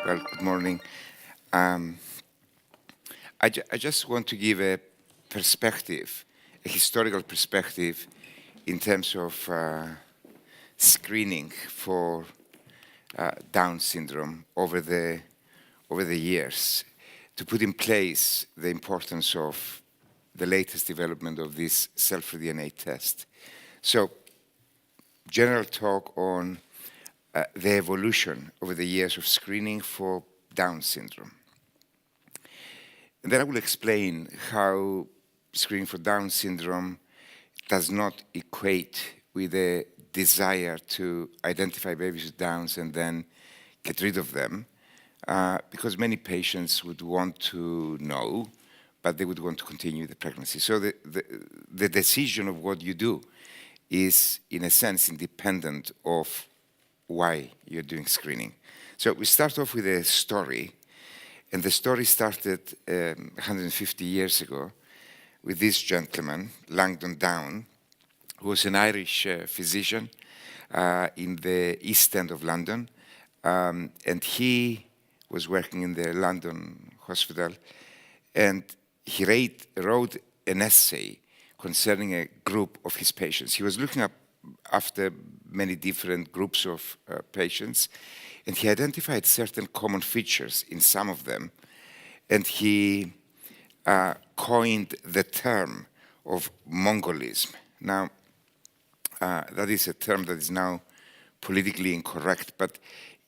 Well, good morning. I just want to give a perspective, a historical perspective in terms of screening for Down syndrome over the years, to put in place the importance of the latest development of this cell-free DNA test. So, general talk on the evolution over the years of screening for Down syndrome. And then I will explain how screening for Down syndrome does not equate with a desire to identify babies with Downs and then get rid of them, because many patients would want to know, but they would want to continue the pregnancy. So the decision of what you do is, in a sense, independent of why you're doing screening. So we start off with a story, and the story started 150 years ago with this gentleman, Langdon Down, who was an Irish physician in the East End of London, and he was working in the London hospital, and he wrote an essay concerning a group of his patients. He was looking up after many different groups of patients, and he identified certain common features in some of them, and he coined the term of Mongolism. Now, that is a term that is now politically incorrect, but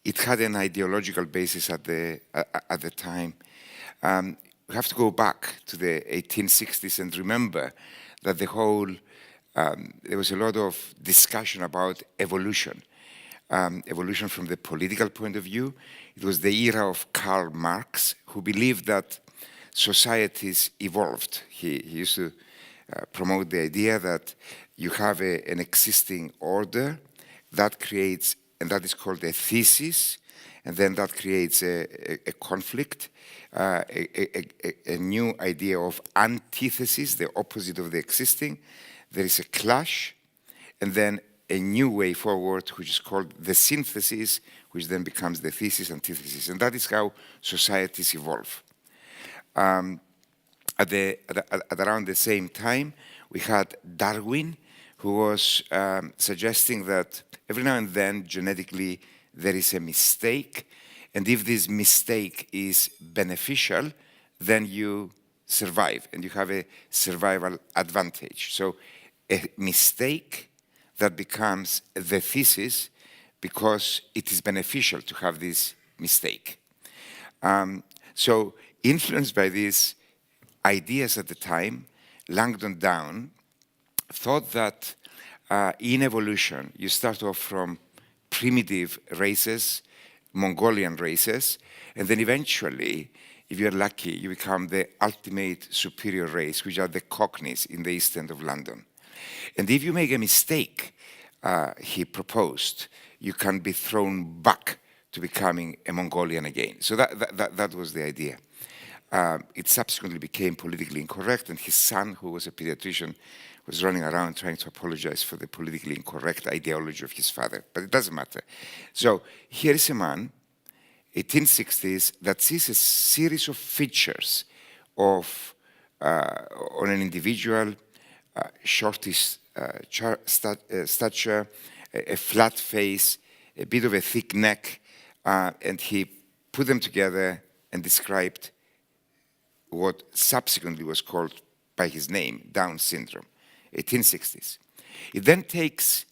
it had an ideological basis at the time. We have to go back to the 1860s and remember that there was a lot of discussion about evolution. Evolution from the political point of view. It was the era of Karl Marx, who believed that societies evolved. He used to promote the idea that you have an existing order that creates, and that is called a thesis, and then that creates a conflict, a new idea of antithesis, the opposite of the existing. There is a clash, and then a new way forward, which is called the synthesis, which then becomes the thesis, antithesis. And that is how societies evolve. At around the same time, we had Darwin, who was suggesting that every now and then, genetically, there is a mistake, and if this mistake is beneficial, then you survive, and you have a survival advantage. So a mistake that becomes the thesis because it is beneficial to have this mistake. So influenced by these ideas at the time, Langdon Down thought that in evolution, you start off from primitive races, Mongolian races, and then eventually, if you're lucky, you become the ultimate superior race, which are the Cockneys in the East End of London. And if you make a mistake, he proposed, you can be thrown back to becoming a Mongolian again. So that was the idea. It subsequently became politically incorrect, and his son, who was a pediatrician, was running around trying to apologize for the politically incorrect ideology of his father. But it doesn't matter. So here is a man, 1860s, that sees a series of features of on an individual, shortish stature, a flat face, a bit of a thick neck, and he put them together and described what subsequently was called by his name, Down syndrome, 1860s. It then takes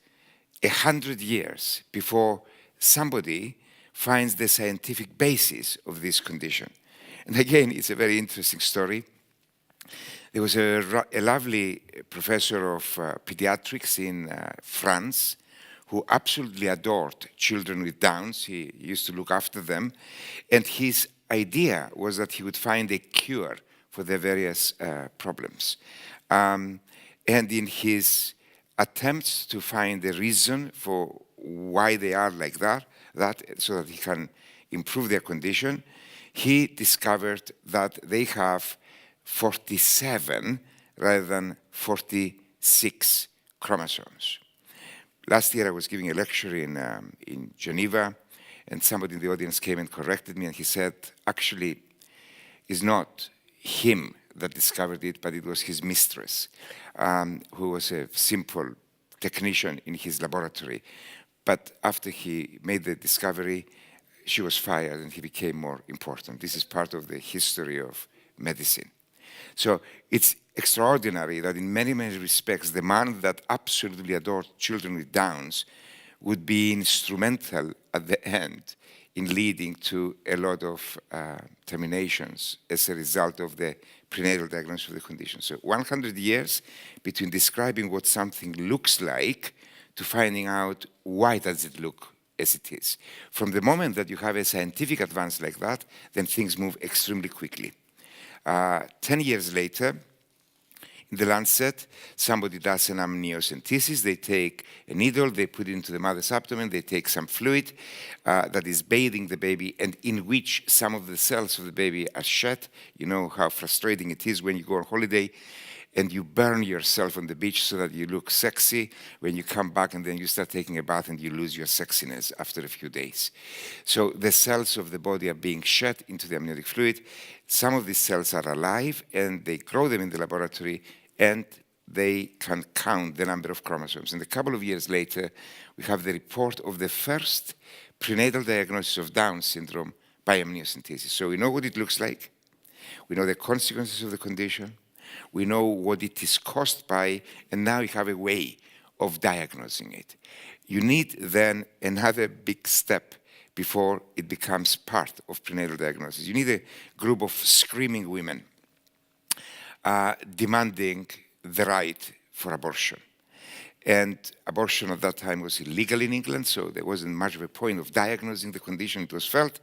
100 years before somebody finds the scientific basis of this condition. And again, it's a very interesting story. There was a lovely professor of pediatrics in France who absolutely adored children with Downs. He used to look after them. And his idea was that he would find a cure for their various problems. And in his attempts to find a reason for why they are like that so that he can improve their condition, he discovered that they have 47 rather than 46 chromosomes. Last year I was giving a lecture in Geneva, And somebody in the audience came and corrected me, and he said, actually, it's not him that discovered it, but it was his mistress, who was a simple technician in his laboratory. But after he made the discovery, she was fired and he became more important. This is part of the history of medicine. So it's extraordinary that in many, many respects, the man that absolutely adored children with Downs would be instrumental at the end in leading to a lot of terminations as a result of the prenatal diagnosis of the condition. So 100 years between describing what something looks like to finding out why does it look as it is. From the moment that you have a scientific advance like that, then things move extremely quickly. 10 years later, in the Lancet, somebody does an amniocentesis. They take a needle, they put it into the mother's abdomen, they take some fluid that is bathing the baby and in which some of the cells of the baby are shed. You know how frustrating it is when you go on holiday and you burn yourself on the beach so that you look sexy when you come back, and then you start taking a bath and you lose your sexiness after a few days. So the cells of the body are being shed into the amniotic fluid. Some of these cells are alive and they grow them in the laboratory and they can count the number of chromosomes. And a couple of years later, we have the report of the first prenatal diagnosis of Down syndrome by amniocentesis. So we know what it looks like. We know the consequences of the condition. We know what it is caused by, and now we have a way of diagnosing it. You need then another big step before it becomes part of prenatal diagnosis. You need a group of screaming women demanding the right for abortion. And abortion at that time was illegal in England, so there wasn't much of a point of diagnosing the condition. It was felt.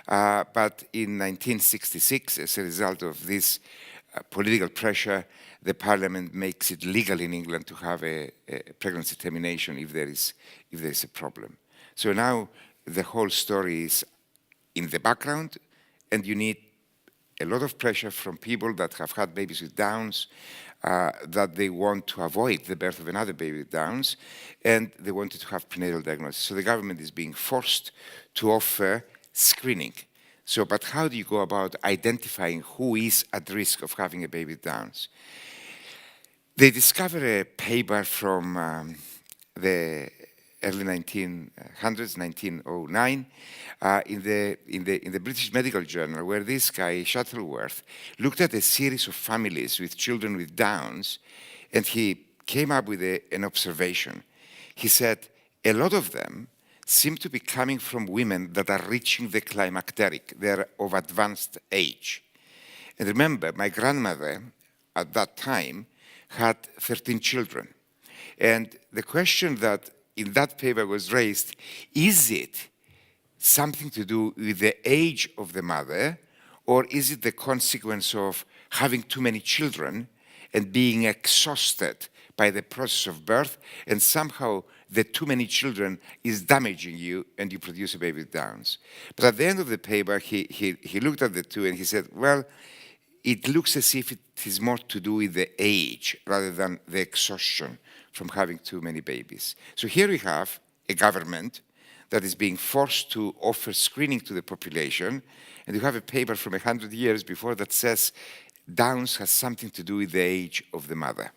But in 1966, as a result of this political pressure, the parliament makes it legal in England to have a pregnancy termination if there is a problem. So now the whole story is in the background, and you need a lot of pressure from people that have had babies with Downs, that they want to avoid the birth of another baby with Downs, and they wanted to have prenatal diagnosis. So the government is being forced to offer screening. So, but how do you go about identifying who is at risk of having a baby with Downs? They discover a paper from the early 1900s, 1909, in the British Medical Journal, where this guy, Shuttleworth, looked at a series of families with children with Downs, and he came up with an observation. He said, a lot of them seem to be coming from women that are reaching the climacteric. They're of advanced age. And remember, my grandmother at that time had 13 children. And the question that in that paper was raised, is it something to do with the age of the mother, or is it the consequence of having too many children and being exhausted by the process of birth, and somehow the too many children is damaging you and you produce a baby with Downs? But at the end of the paper, he looked at the two and he said, well, it looks as if it is more to do with the age rather than the exhaustion from having too many babies. So here we have a government that is being forced to offer screening to the population, and you have a paper from 100 years before that says Downs has something to do with the age of the mother.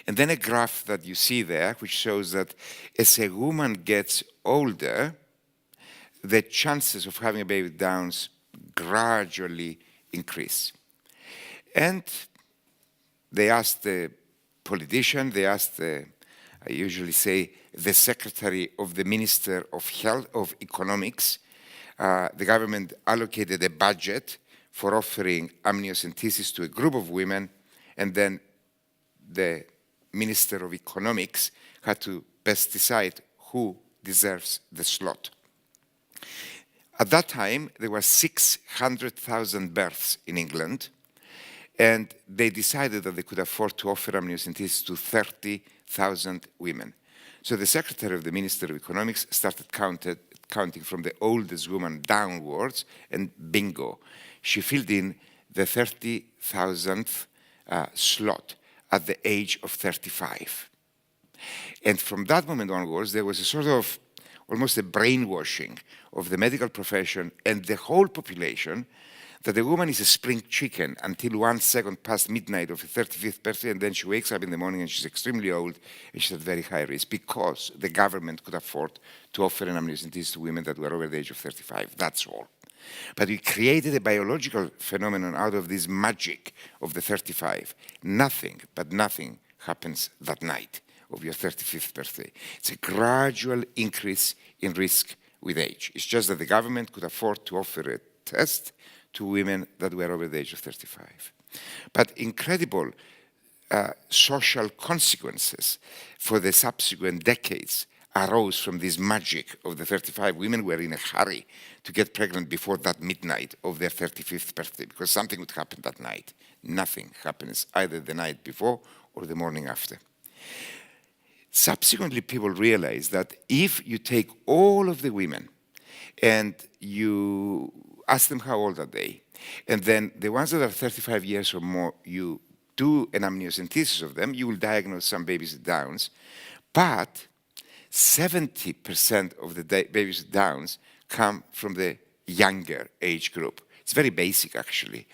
And then a graph that you see there, which shows that as a woman gets older, the chances of having a baby with Downs gradually increase. And they asked the politician, they asked I usually say, the secretary of the Minister of Health, of Economics. The government allocated a budget for offering amniocentesis to a group of women, and then the Minister of Economics had to best decide who deserves the slot. At that time, there were 600,000 births in England, and they decided that they could afford to offer amniocentesis to 30,000 women. So the Secretary of the Minister of Economics started counting from the oldest woman downwards, and bingo, she filled in the 30,000th slot at the age of 35. And from that moment onwards, there was a sort of almost a brainwashing of the medical profession and the whole population that a woman is a spring chicken until 1 second past midnight of the 35th birthday, and then she wakes up in the morning and she's extremely old and she's at very high risk because the government could afford to offer an amniocentesis to women that were over the age of 35. That's all. But we created a biological phenomenon out of this magic of the 35. Nothing, but nothing happens that night of your 35th birthday. It's a gradual increase in risk with age. It's just that the government could afford to offer a test to women that were over the age of 35. But incredible social consequences for the subsequent decades arose from this magic of the 35. Women were in a hurry to get pregnant before that midnight of their 35th birthday because something would happen that night. Nothing happens either the night before or the morning after. Subsequently, people realized that if you take all of the women and you ask them how old are they, and then the ones that are 35 years or more, you do an amniocentesis of them, you will diagnose some babies with Downs, but 70% of the babies with Downs come from the younger age group. It's very basic, actually.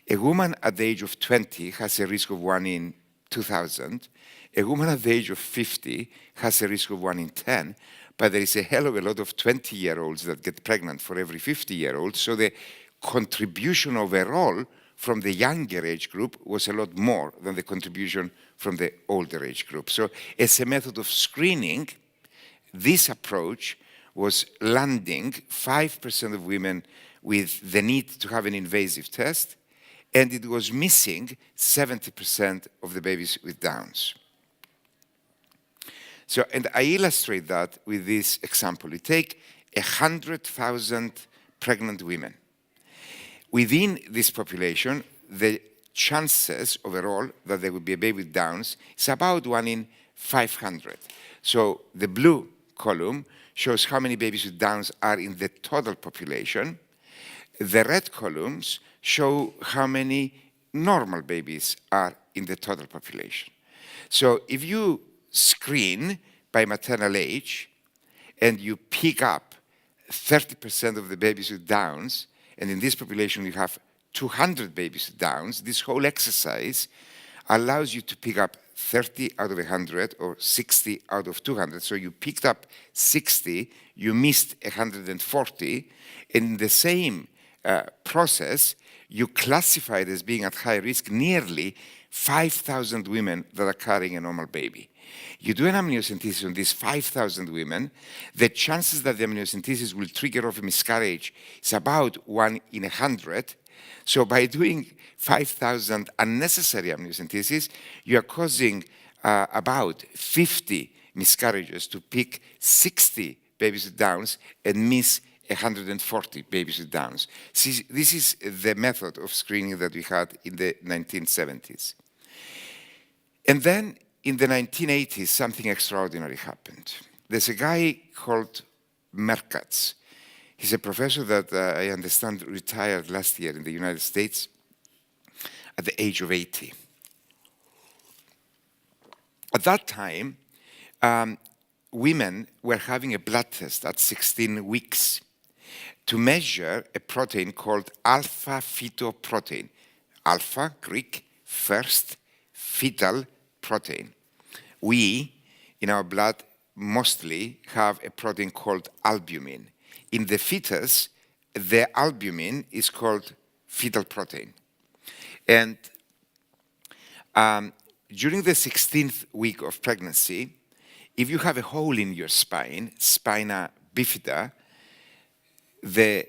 A woman at the age of 20 has a risk of 1 in 2,000. A woman at the age of 50 has a risk of 1 in 10, but there is a hell of a lot of 20-year-olds that get pregnant for every 50-year-old, so the contribution overall from the younger age group was a lot more than the contribution from the older age group. So as a method of screening, this approach was landing 5% of women with the need to have an invasive test, and it was missing 70% of the babies with Downs. So, and I illustrate that with this example. We take 100,000 pregnant women. Within this population, the chances overall that there would be a baby with Downs is about 1 in 500. So the blue column shows how many babies with Downs are in the total population. The red columns show how many normal babies are in the total population. So if you screen by maternal age and you pick up 30% of the babies with Downs, and in this population you have 200 babies with Downs, this whole exercise allows you to pick up 30 out of 100 or 60 out of 200. So you picked up 60, you missed 140, and in the same process, you classified as being at high risk nearly 5,000 women that are carrying a normal baby. You do an amniocentesis on these 5,000 women, the chances that the amniocentesis will trigger off a miscarriage is about 1 in 100. So by doing 5,000 unnecessary amniocentesis, you are causing about 50 miscarriages to pick 60 babies with Downs and miss 140 babies with Downs. This is the method of screening that we had in the 1970s. And then in the 1980s, something extraordinary happened. There's a guy called Merkatz. He's a professor that I understand retired last year in the United States at the age of 80. At that time, women were having a blood test at 16 weeks to measure a protein called alpha-fetoprotein. Alpha, Greek, first, fetal protein. We, in our blood, mostly have a protein called albumin. In the fetus, the albumin is called fetal protein. And during the 16th week of pregnancy, if you have a hole in your spine, spina bifida, the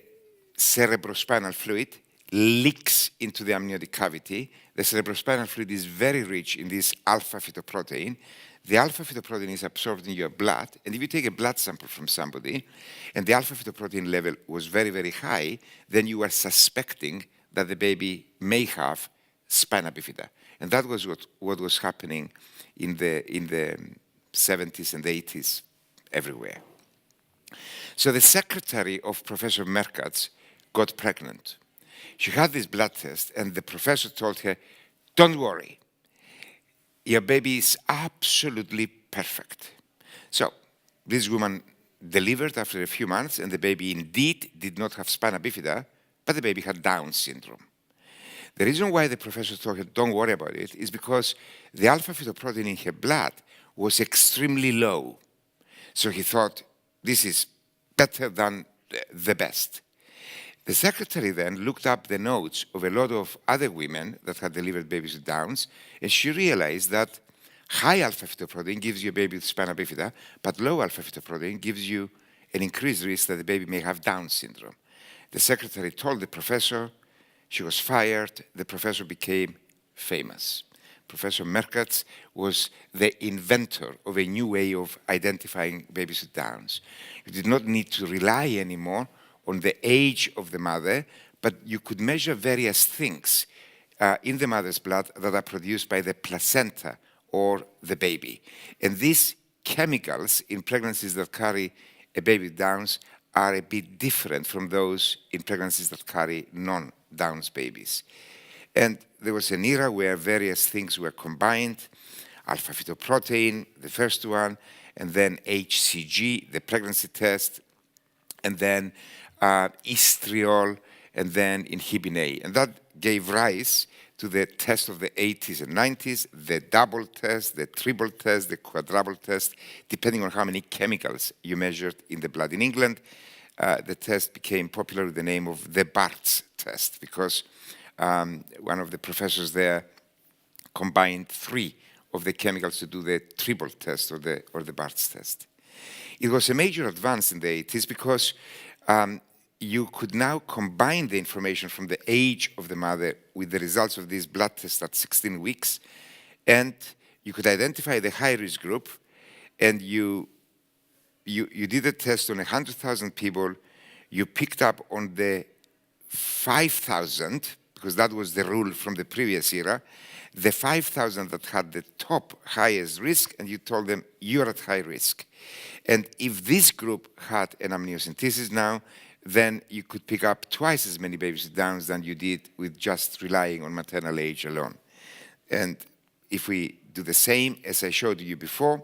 cerebrospinal fluid leaks into the amniotic cavity. The cerebrospinal fluid is very rich in this alpha-fetoprotein. The alpha-fetoprotein is absorbed in your blood, and if you take a blood sample from somebody and the alpha-fetoprotein level was very, very high, then you are suspecting that the baby may have spina bifida. And that was what was happening in the 70s and 80s everywhere. So the secretary of Professor Merkatz got pregnant. She had this blood test, and the professor told her, "Don't worry, your baby is absolutely perfect." So this woman delivered after a few months, and the baby indeed did not have spina bifida, but the baby had Down syndrome. The reason why the professor told her, don't worry about it, is because the alpha-fetoprotein in her blood was extremely low. So he thought, this is better than the best. The secretary then looked up the notes of a lot of other women that had delivered babies with Downs, and she realized that high alpha-fetoprotein gives you a baby with spina bifida, but low alpha-fetoprotein gives you an increased risk that the baby may have Down syndrome. The secretary told the professor, she was fired, the professor became famous. Professor Merkatz was the inventor of a new way of identifying babies with Downs. You did not need to rely anymore on the age of the mother, but you could measure various things in the mother's blood that are produced by the placenta or the baby. And these chemicals in pregnancies that carry a baby with Downs are a bit different from those in pregnancies that carry non-Downs babies. And there was an era where various things were combined, alpha-fetoprotein, the first one, and then HCG, the pregnancy test, and then estriol, and then inhibin A. And that gave rise to the test of the 80s and 90s, the double test, the triple test, the quadruple test, depending on how many chemicals you measured in the blood. In England, the test became popular with the name of the Bart's test, because one of the professors there combined 3 of the chemicals to do the triple test or the Bart's test. It was a major advance in the 80s because you could now combine the information from the age of the mother with the results of these blood tests at 16 weeks, and you could identify the high-risk group, and you did a test on 100,000 people. You picked up on the 5,000, because that was the rule from the previous era, the 5,000 that had the top highest risk, and you told them, you're at high risk. And if this group had an amniocentesis now, then you could pick up twice as many babies with Downs than you did with just relying on maternal age alone. And if we do the same as I showed you before,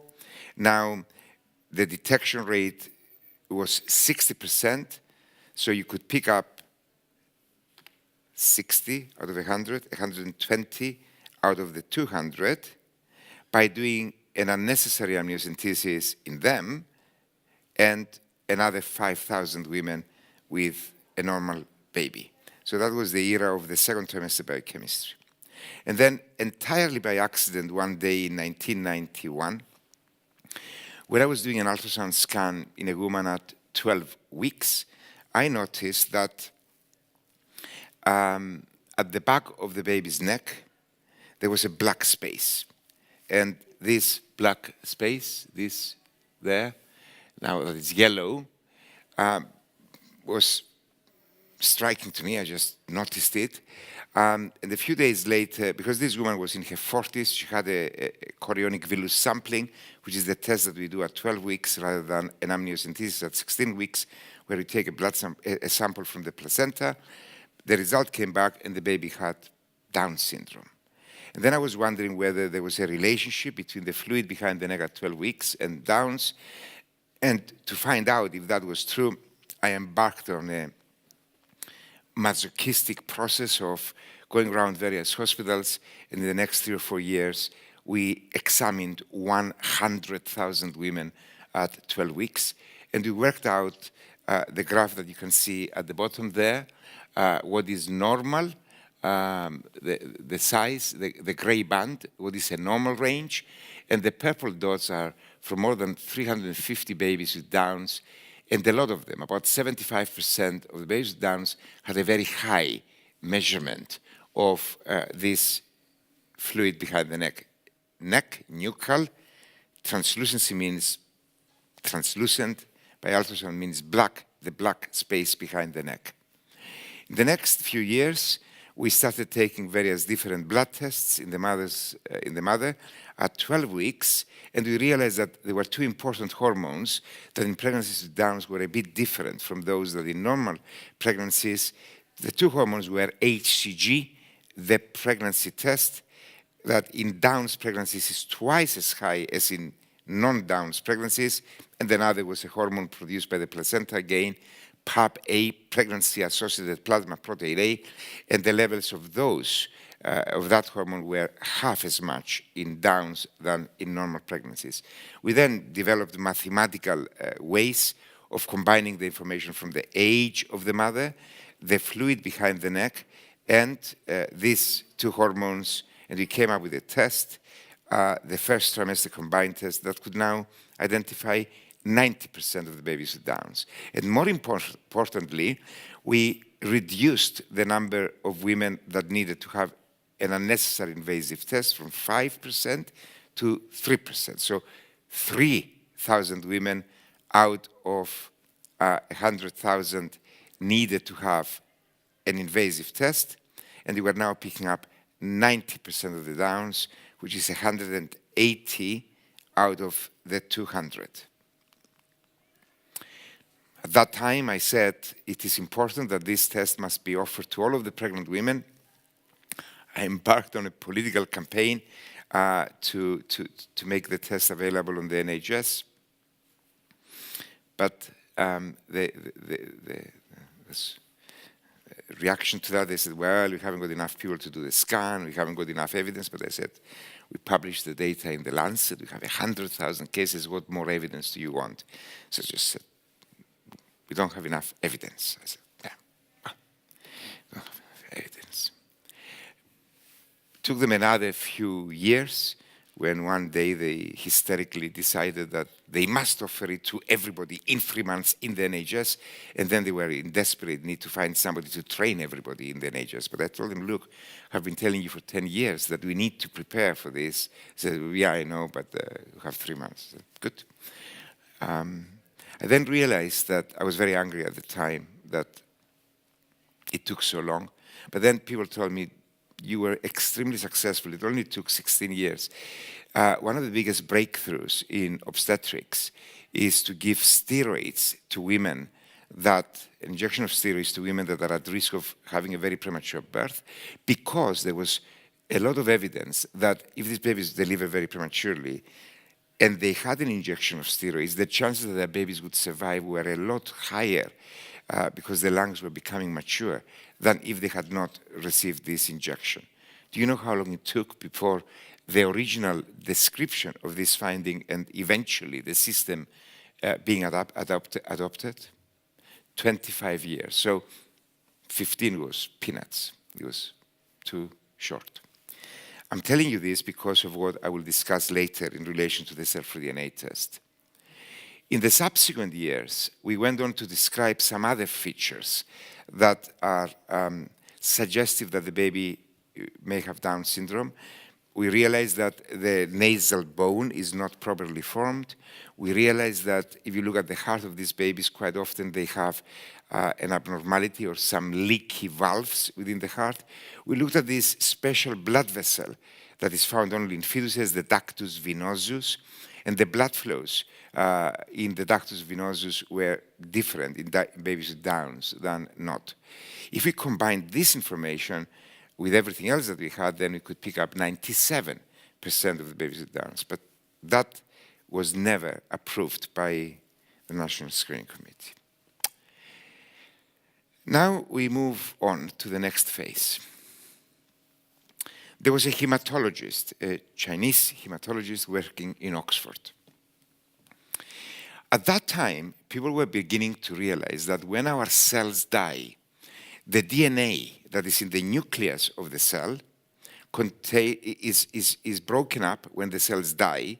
now the detection rate was 60%, so you could pick up 60 out of 100, 120 out of the 200 by doing an unnecessary amniocentesis in them and another 5,000 women with a normal baby. So that was the era of the second trimester biochemistry. And then entirely by accident, one day in 1991, when I was doing an ultrasound scan in a woman at 12 weeks, I noticed that at the back of the baby's neck, there was a black space. And this black space, this there, now that it's yellow, was striking to me. I just noticed it. And a few days later, because this woman was in her 40s, she had a chorionic Villus sampling, which is the test that we do at 12 weeks rather than an amniocentesis at 16 weeks, where we take a sample from the placenta. The result came back, and the baby had Down syndrome. And then I was wondering whether there was a relationship between the fluid behind the neck at 12 weeks and Downs. And to find out if that was true, I embarked on a masochistic process of going around various hospitals, and in the next 3 or 4 years, we examined 100,000 women at 12 weeks, and we worked out the graph that you can see at the bottom there, what is normal, the size, the gray band, what is a normal range, and the purple dots are from more than 350 babies with Downs, and a lot of them, about 75% of the babies with Downs, had a very high measurement of this fluid behind the neck. Neck, nuchal, translucency means translucent, by ultrasound means black, the black space behind the neck. In the next few years, we started taking various different blood tests in the mother at 12 weeks, and we realized that there were 2 important hormones that in pregnancies with Downs were a bit different from those that in normal pregnancies. The 2 hormones were HCG, the pregnancy test, that in Downs pregnancies is twice as high as in non-Downs pregnancies, and another was a hormone produced by the placenta, again, PAP-A, pregnancy-associated plasma protein A, and the levels of those, of that hormone were half as much in Downs than in normal pregnancies. We then developed mathematical ways of combining the information from the age of the mother, the fluid behind the neck, and these two hormones, and we came up with a test, the first trimester combined test that could now identify 90% of the babies with Downs. And more importantly, we reduced the number of women that needed to have an unnecessary invasive test from 5% to 3%. So 3,000 women out of 100,000 needed to have an invasive test, and we were now picking up 90% of the Downs, which is 180 out of the 200. At that time, I said it is important that this test must be offered to all of the pregnant women. I embarked on a political campaign to make the test available on the NHS. But the reaction to that, they said, well, we haven't got enough people to do the scan, we haven't got enough evidence. But I said, we published the data in the Lancet, we have 100,000 cases, what more evidence do you want? So I just said, we don't have enough evidence. I said, yeah, well, we don't have enough evidence. It took them another few years when one day they hysterically decided that they must offer it to everybody in 3 months in the NHS, and then they were in desperate need to find somebody to train everybody in the NHS. But I told them, look, I've been telling you for 10 years that we need to prepare for this. They said, yeah, I know, but you have 3 months. I said, good. I then realized that I was very angry at the time that it took so long. But then people told me, you were extremely successful. It only took 16 years. One of the biggest breakthroughs in obstetrics is to give steroids to women an injection of steroids to women that are at risk of having a very premature birth, because there was a lot of evidence that if these babies deliver very prematurely and they had an injection of steroids, the chances that their babies would survive were a lot higher because the lungs were becoming mature than if they had not received this injection. Do you know how long it took before the original description of this finding and eventually the system being adopted? 25 years. So 15 was peanuts. It was too short. I'm telling you this because of what I will discuss later in relation to the cell-free DNA test. In the subsequent years, we went on to describe some other features that are suggestive that the baby may have Down syndrome. We realized that the nasal bone is not properly formed. We realized that if you look at the heart of these babies, quite often they have an abnormality or some leaky valves within the heart. We looked at this special blood vessel that is found only in fetuses, the ductus venosus, and the blood flows in the ductus venosus were different in babies with Downs than not. If we combine this information with everything else that we had, then we could pick up 97% of the babies with Downs. But that was never approved by the National Screening Committee. Now we move on to the next phase. There was a hematologist, a Chinese hematologist working in Oxford. At that time, people were beginning to realize that when our cells die, the DNA that is in the nucleus of the cell is broken up when the cells die,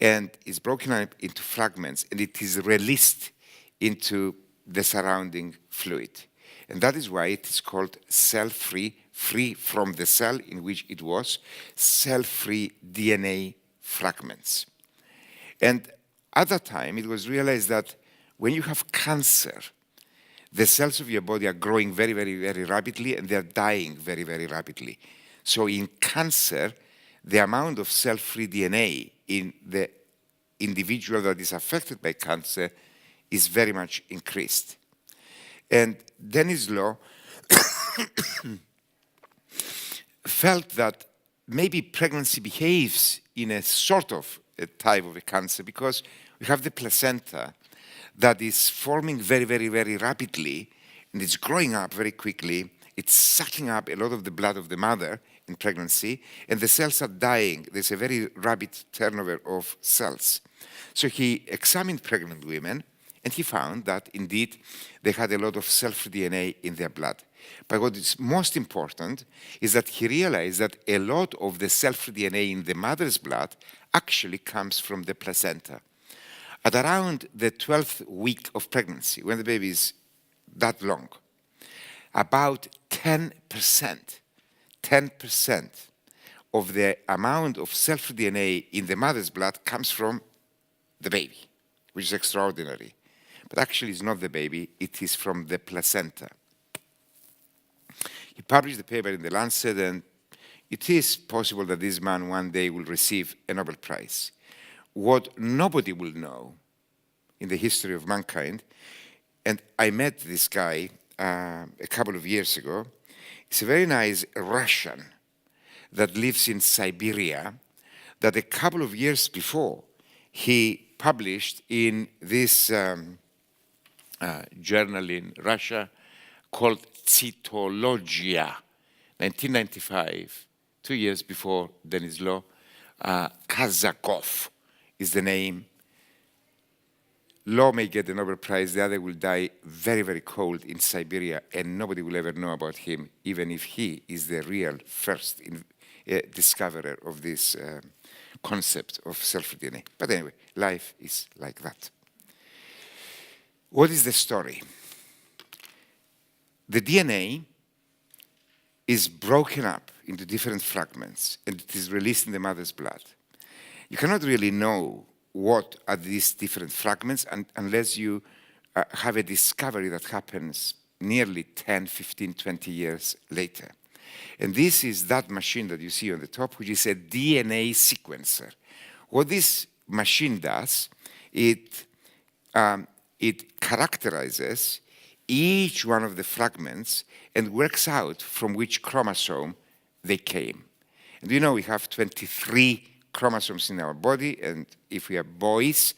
and is broken up into fragments, and it is released into the surrounding fluid. And that is why it is called cell-free, free from the cell in which it was, cell-free DNA fragments. And at that time, it was realized that when you have cancer, the cells of your body are growing very, very, very rapidly, and they are dying very, very rapidly. So in cancer, the amount of cell-free DNA in the individual that is affected by cancer is very much increased. And Dennis Law felt that maybe pregnancy behaves in a sort of type of a cancer because we have the placenta that is forming very, very, very rapidly, and it's growing up very quickly. It's sucking up a lot of the blood of the mother in pregnancy, and the cells are dying. There's a very rapid turnover of cells. So he examined pregnant women, and he found that, indeed, they had a lot of cell-free DNA in their blood. But what is most important is that he realized that a lot of the cell-free DNA in the mother's blood actually comes from the placenta. At around the 12th week of pregnancy, when the baby is that long, about 10% of the amount of cell-free DNA in the mother's blood comes from the baby, which is extraordinary. But actually it's not the baby, it is from the placenta. He published the paper in the Lancet, and it is possible that this man one day will receive a Nobel Prize. What nobody will know in the history of mankind, and I met this guy a couple of years ago. He's a very nice Russian that lives in Siberia, that a couple of years before he published in this journal in Russia called Cytologia, 1995, 2 years before Denislo. Kazakov is the name. Law may get the Nobel Prize, the other will die very, very cold in Siberia, and nobody will ever know about him, even if he is the real first discoverer of this concept of cell-free DNA. But anyway, life is like that. What is the story? The DNA is broken up into different fragments, and it is released in the mother's blood. You cannot really know what are these different fragments unless you have a discovery that happens nearly 10, 15, 20 years later. And this is that machine that you see on the top, which is a DNA sequencer. What this machine does, it characterizes each one of the fragments and works out from which chromosome they came. And you know we have 23 chromosomes in our body, and if we are boys,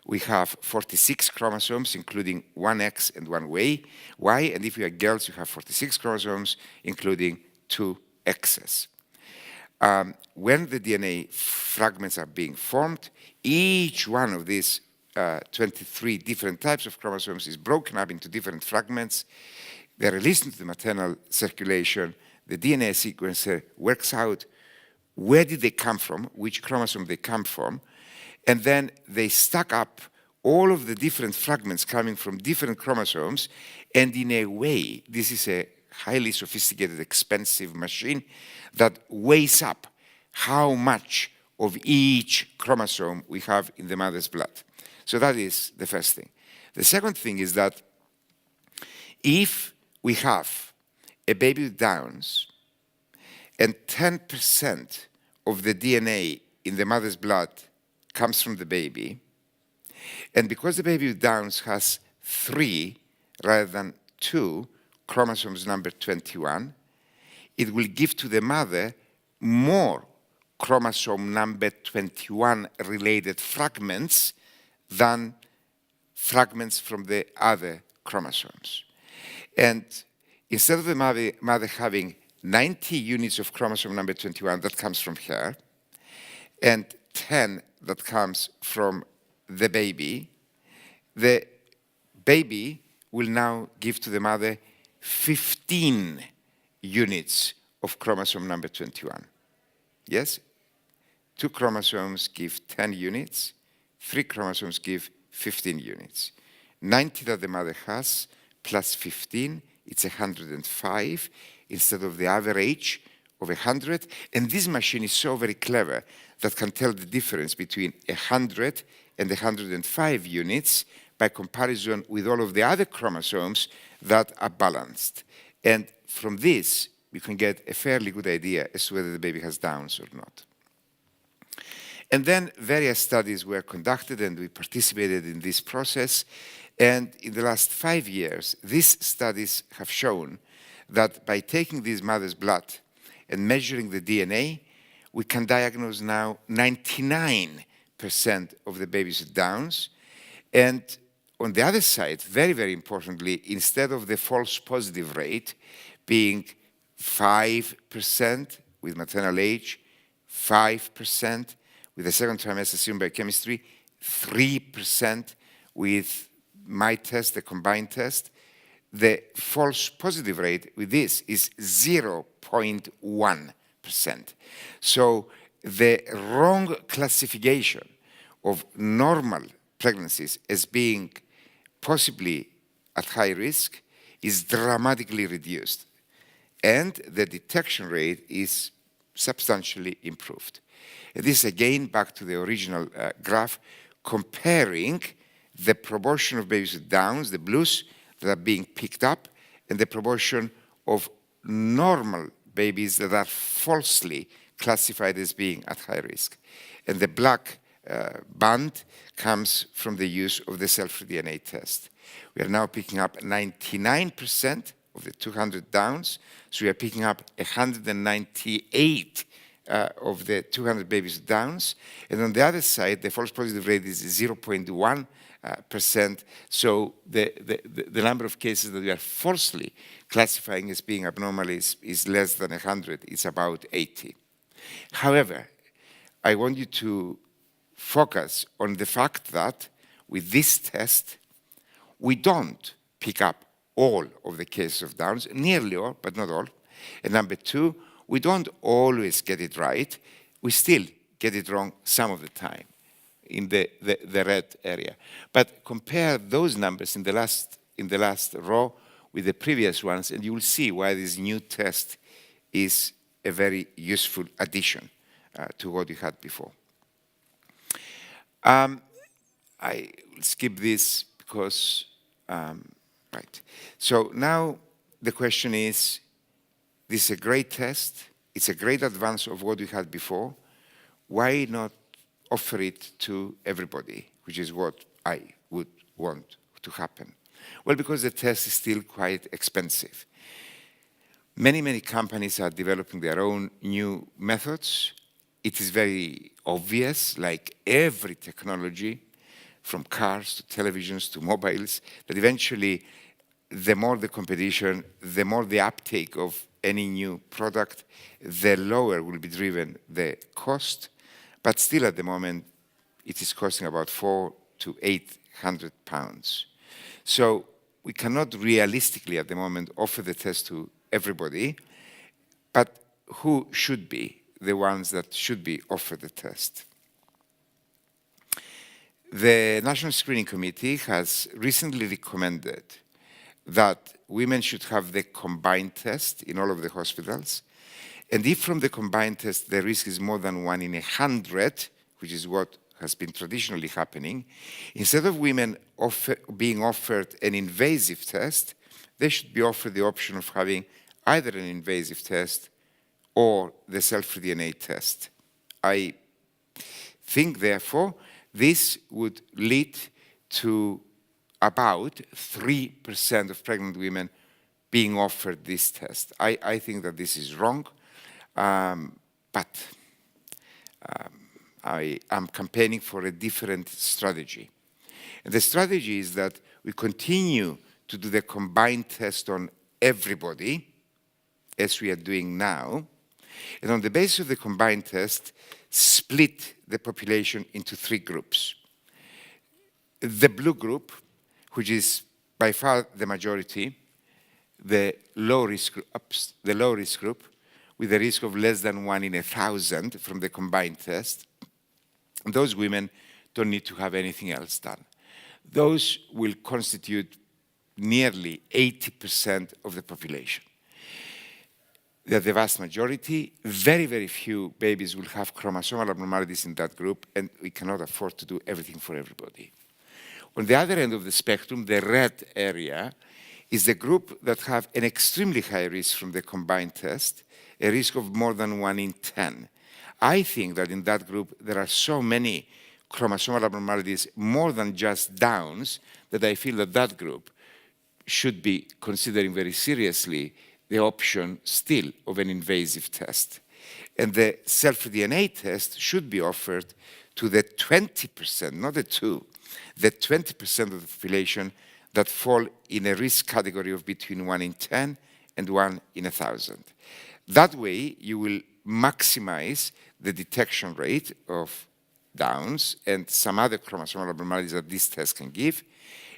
we have 46 chromosomes, including one X and one Y, and if we are girls, we have 46 chromosomes, including two X's. When the DNA fragments are being formed, each one of these 23 different types of chromosomes is broken up into different fragments. They're released into the maternal circulation. The DNA sequencer works out where did they come from, which chromosome they come from, and then they stack up all of the different fragments coming from different chromosomes, and in a way, this is a highly sophisticated, expensive machine that weighs up how much of each chromosome we have in the mother's blood. So that is the first thing. The second thing is that if we have a baby with Downs, and 10% of the DNA in the mother's blood comes from the baby, and because the baby with Downs has 3 rather than 2 chromosomes number 21, it will give to the mother more chromosome number 21 related fragments than fragments from the other chromosomes. And instead of the mother having 90 units of chromosome number 21 that comes from her, and 10 that comes from the baby will now give to the mother 15 units of chromosome number 21. Yes? 2 chromosomes give 10 units, 3 chromosomes give 15 units. 90 that the mother has plus 15, it's 105 instead of the average of 100. And this machine is so very clever that can tell the difference between 100 and 105 units by comparison with all of the other chromosomes that are balanced. And from this, we can get a fairly good idea as to whether the baby has Downs or not. And then various studies were conducted, and we participated in this process. And in the last 5 years, these studies have shown that by taking this mother's blood and measuring the DNA, we can diagnose now 99% of the babies with Downs. And on the other side, very, very importantly, instead of the false positive rate being 5% with maternal age, 5% with the second trimester serum biochemistry, 3% with my test, the combined test, the false positive rate with this is 0.1%. So the wrong classification of normal pregnancies as being possibly at high risk is dramatically reduced. And the detection rate is substantially improved. And this again, back to the original graph, comparing the proportion of babies with Downs, the blues, that are being picked up, and the proportion of normal babies that are falsely classified as being at high risk. And the black band comes from the use of the cell-free DNA test. We are now picking up 99% of the 200 Downs, so we are picking up 198 of the 200 babies with Downs. And on the other side, the false positive rate is 0.1%. So the number of cases that we are falsely classifying as being abnormal is less than 100. It's about 80. However, I want you to focus on the fact that with this test, we don't pick up all of the cases of Downs, nearly all, but not all. And number two, we don't always get it right. We still get it wrong some of the time in the red area. But compare those numbers in the last row with the previous ones, and you will see why this new test is a very useful addition to what you had before. I will skip this because, right. So now the question is, this is a great test. It's a great advance of what we had before. Why not offer it to everybody, which is what I would want to happen? Well, because the test is still quite expensive. Many, many companies are developing their own new methods. It is very obvious, like every technology, from cars to televisions to mobiles, that eventually the more the competition, the more the uptake of any new product, the lower will be driven the cost. But still at the moment, it is costing about £400 to £800. So we cannot realistically at the moment offer the test to everybody, but who should be the ones that should be offered the test? The National Screening Committee has recently recommended that women should have the combined test in all of the hospitals. And if from the combined test the risk is more than 1 in 100, which is what has been traditionally happening, instead of women being offered an invasive test, they should be offered the option of having either an invasive test or the cell-free DNA test. I think, therefore, this would lead to about 3% of pregnant women being offered this test. I think that this is wrong, but I am campaigning for a different strategy. And the strategy is that we continue to do the combined test on everybody, as we are doing now, and on the basis of the combined test, split the population into 3 groups. The blue group, which is by far the majority, the low-risk group, with a risk of less than 1 in 1,000 from the combined test. And those women don't need to have anything else done. Those will constitute nearly 80% of the population. They're the vast majority. Very, very few babies will have chromosomal abnormalities in that group, and we cannot afford to do everything for everybody. On the other end of the spectrum, the red area is the group that have an extremely high risk from the combined test, a risk of more than 1 in 10. I think that in that group, there are so many chromosomal abnormalities, more than just Downs, that I feel that that group should be considering very seriously the option still of an invasive test. And the self-DNA test should be offered to the 20%, not the 2, the 20% of the population that fall in a risk category of between 1 in 10 and 1 in 1,000. That way, you will maximize the detection rate of Downs and some other chromosomal abnormalities that this test can give,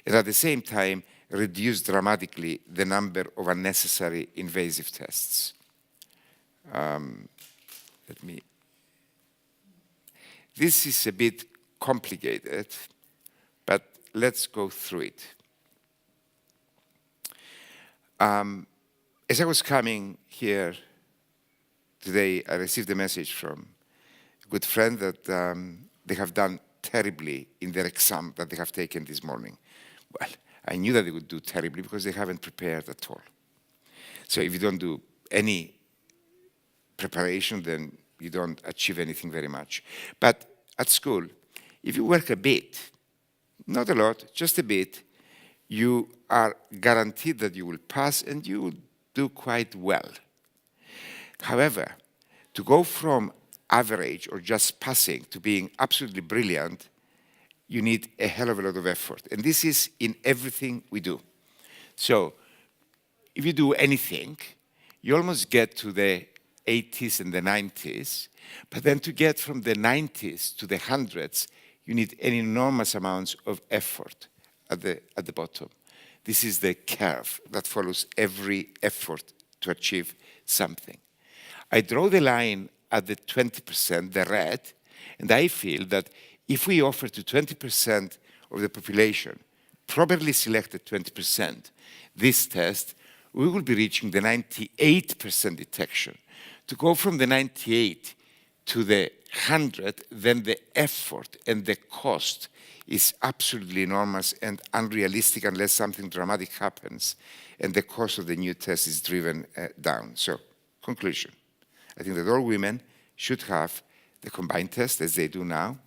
and at the same time, reduce dramatically the number of unnecessary invasive tests. This is a bit complicated, but let's go through it. As I was coming here today, I received a message from a good friend that they have done terribly in their exam that they have taken this morning. Well, I knew that they would do terribly because they haven't prepared at all. So if you don't do any preparation, then you don't achieve anything very much. But at school, if you work a bit, not a lot, just a bit, you are guaranteed that you will pass and you will do quite well. However, to go from average or just passing to being absolutely brilliant, you need a hell of a lot of effort. And this is in everything we do. So if you do anything, you almost get to the 80s and the 90s, but then to get from the 90s to the hundreds, you need an enormous amount of effort at the bottom. This is the curve that follows every effort to achieve something. I draw the line at the 20%, the red, and I feel that if we offer to 20% of the population, properly selected 20%, this test, we will be reaching the 98% detection. To go from the 98 to the 100, then the effort and the cost is absolutely enormous and unrealistic unless something dramatic happens and the cost of the new test is driven down. So, conclusion. I think that all women should have the combined test as they do now.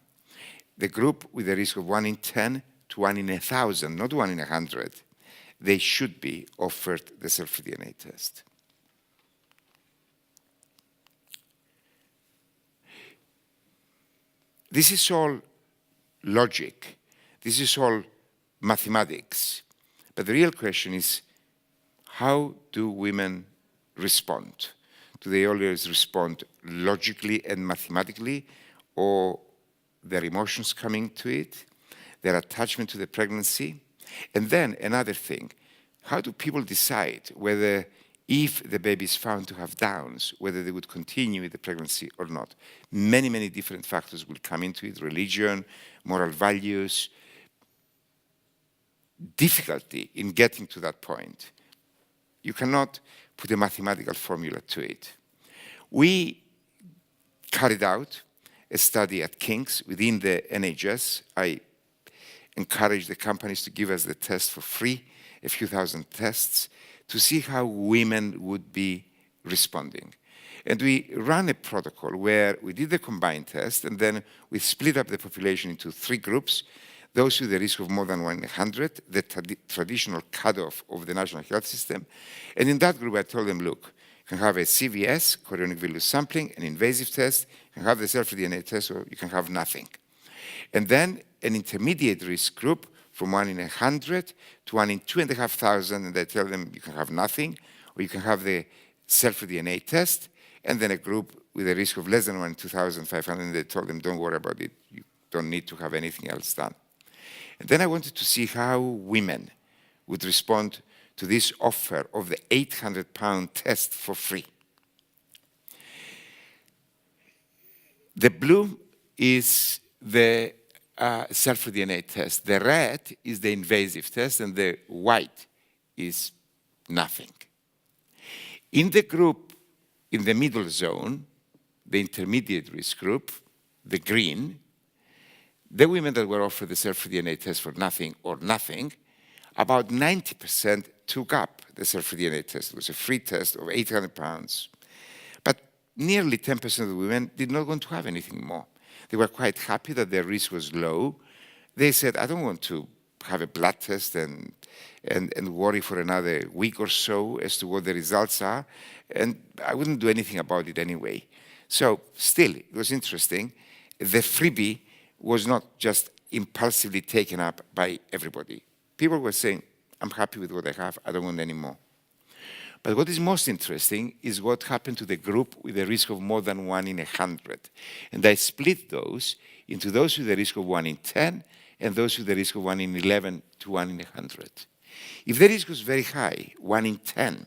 The group with a risk of 1 in 10 to 1 in 1,000, not 1 in 100, they should be offered the self-DNA test. This is all logic. This is all mathematics. But the real question is, how do women respond? Do they always respond logically and mathematically, or their emotions coming to it, their attachment to the pregnancy? And then another thing, how do people decide whether if the baby is found to have Downs, whether they would continue with the pregnancy or not? Many, many different factors will come into it: religion, moral values, difficulty in getting to that point. You cannot put a mathematical formula to it. We carried out a study at King's within the NHS. I encourage the companies to give us the test for free, a few thousand tests, to see how women would be responding. And we ran a protocol where we did the combined test, and then we split up the population into 3 groups: those with a risk of more than 1 in 100, the traditional cutoff of the National Health System. And in that group, I told them, look, you can have a CVS, chorionic villus sampling, an invasive test, you can have the self-DNA test, or you can have nothing. And then an intermediate risk group from 1 in 100 to 1 in 2,500, and I tell them you can have nothing, or you can have the self-DNA test, and then a group with a risk of less than 1 in 2,500, and they told them, don't worry about it, you don't need to have anything else done. And then I wanted to see how women would respond to this offer of the £800 test for free. The blue is the self-DNA test. The red is the invasive test, and the white is nothing. In the group, in the middle zone, the intermediate risk group, the green, the women that were offered the self-DNA test for nothing or nothing, about 90% took up the self-DNA test. It was a free test of £800. But nearly 10% of the women did not want to have anything more. They were quite happy that their risk was low. They said, I don't want to have a blood test and worry for another week or so as to what the results are, and I wouldn't do anything about it anyway. So still, it was interesting. The freebie was not just impulsively taken up by everybody. People were saying, I'm happy with what I have, I don't want any more. But what is most interesting is what happened to the group with a risk of more than 1 in 100. And I split those into those with a risk of 1 in 10 and those with a risk of 1 in 11 to 1 in 100. If the risk was very high, 1 in 10,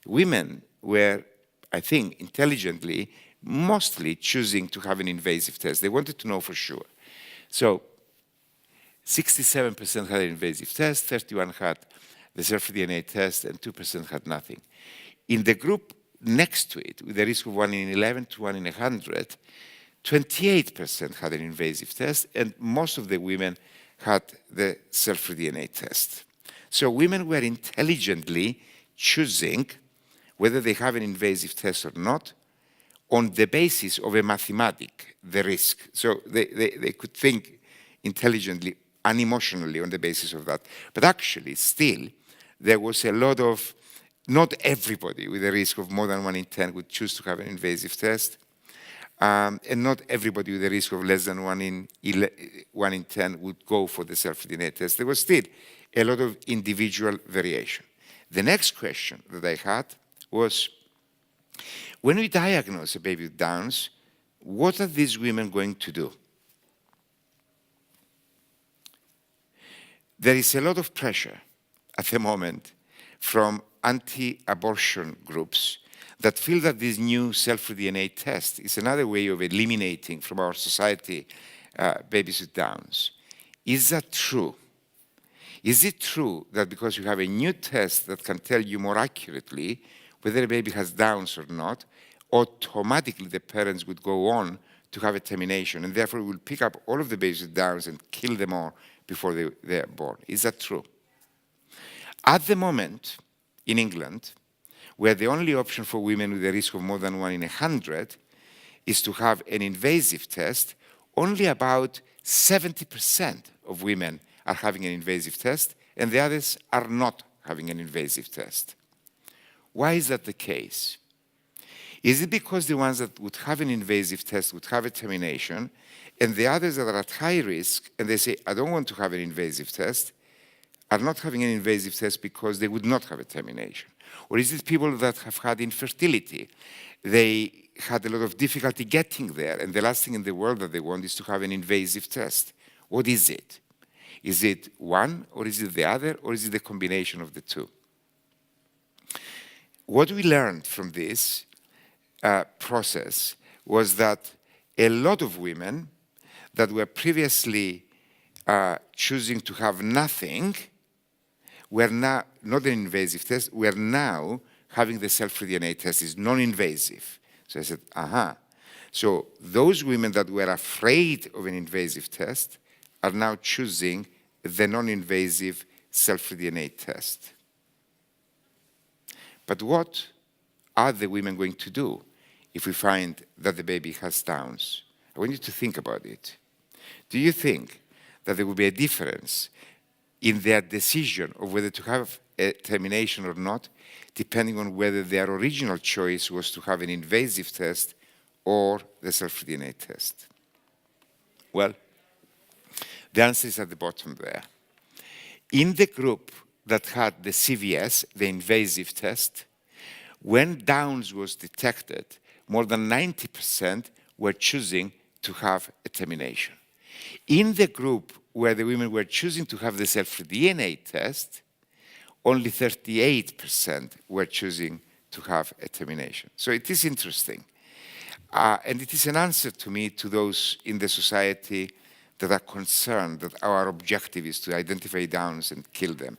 women were, I think, intelligently, mostly choosing to have an invasive test. They wanted to know for sure. So 67% had an invasive test, 31% had the self-DNA test, and 2% had nothing. In the group next to it, with a risk of 1 in 11 to 1 in 100, 28% had an invasive test, and most of the women had the self-DNA test. So women were intelligently choosing whether they have an invasive test or not on the basis of a mathematic, the risk. So they could think intelligently, unemotionally on the basis of that. But actually, still, there was a lot of, not everybody with a risk of more than 1 in 10 would choose to have an invasive test. And not everybody with a risk of less than 1 in 10 would go for the self-DNA test. There was still a lot of individual variation. The next question that I had was, when we diagnose a baby with Downs, what are these women going to do? There is a lot of pressure at the moment from anti-abortion groups that feel that this new self-DNA test is another way of eliminating from our society babies with Downs. Is that true? Is it true that because you have a new test that can tell you more accurately whether a baby has Downs or not, automatically the parents would go on to have a termination, and therefore will pick up all of the babies with Downs and kill them all before they are born? Is that true? At the moment, in England, where the only option for women with a risk of more than 1 in 100 is to have an invasive test, only about 70% of women are having an invasive test, and the others are not having an invasive test. Why is that the case? Is it because the ones that would have an invasive test would have a termination, and the others that are at high risk, and they say, I don't want to have an invasive test, are not having an invasive test because they would not have a termination? Or is it people that have had infertility? They had a lot of difficulty getting there, and the last thing in the world that they want is to have an invasive test. What is it? Is it one, or is it the other, or is it the combination of the two? What we learned from this process was that a lot of women that were previously choosing to have nothing were now, not an invasive test, were now having the self-DNA test. Is non-invasive. So I said, aha. So those women that were afraid of an invasive test are now choosing the non-invasive self-DNA test. But what are the women going to do if we find that the baby has Downs? I want you to think about it. Do you think that there will be a difference in their decision of whether to have a termination or not, depending on whether their original choice was to have an invasive test or the self-DNA test? Well, the answer is at the bottom there. In the group that had the CVS, the invasive test, when Downs was detected, more than 90% were choosing to have a termination. In the group where the women were choosing to have the self-DNA test, only 38% were choosing to have a termination. So it is interesting. And it is an answer to me, to those in the society that are concerned that our objective is to identify Downs and kill them.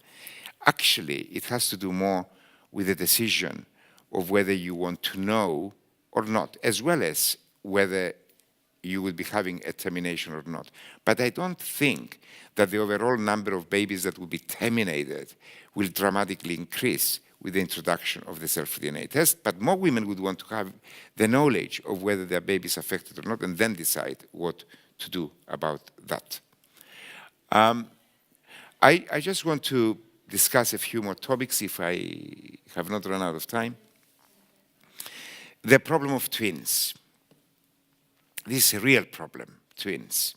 Actually, it has to do more with the decision of whether you want to know or not, as well as whether you will be having a termination or not. But I don't think that the overall number of babies that will be terminated will dramatically increase with the introduction of the self-DNA test, but more women would want to have the knowledge of whether their baby is affected or not, and then decide what to do about that. I just want to discuss a few more topics if I have not run out of time. The problem of twins. This is a real problem, twins.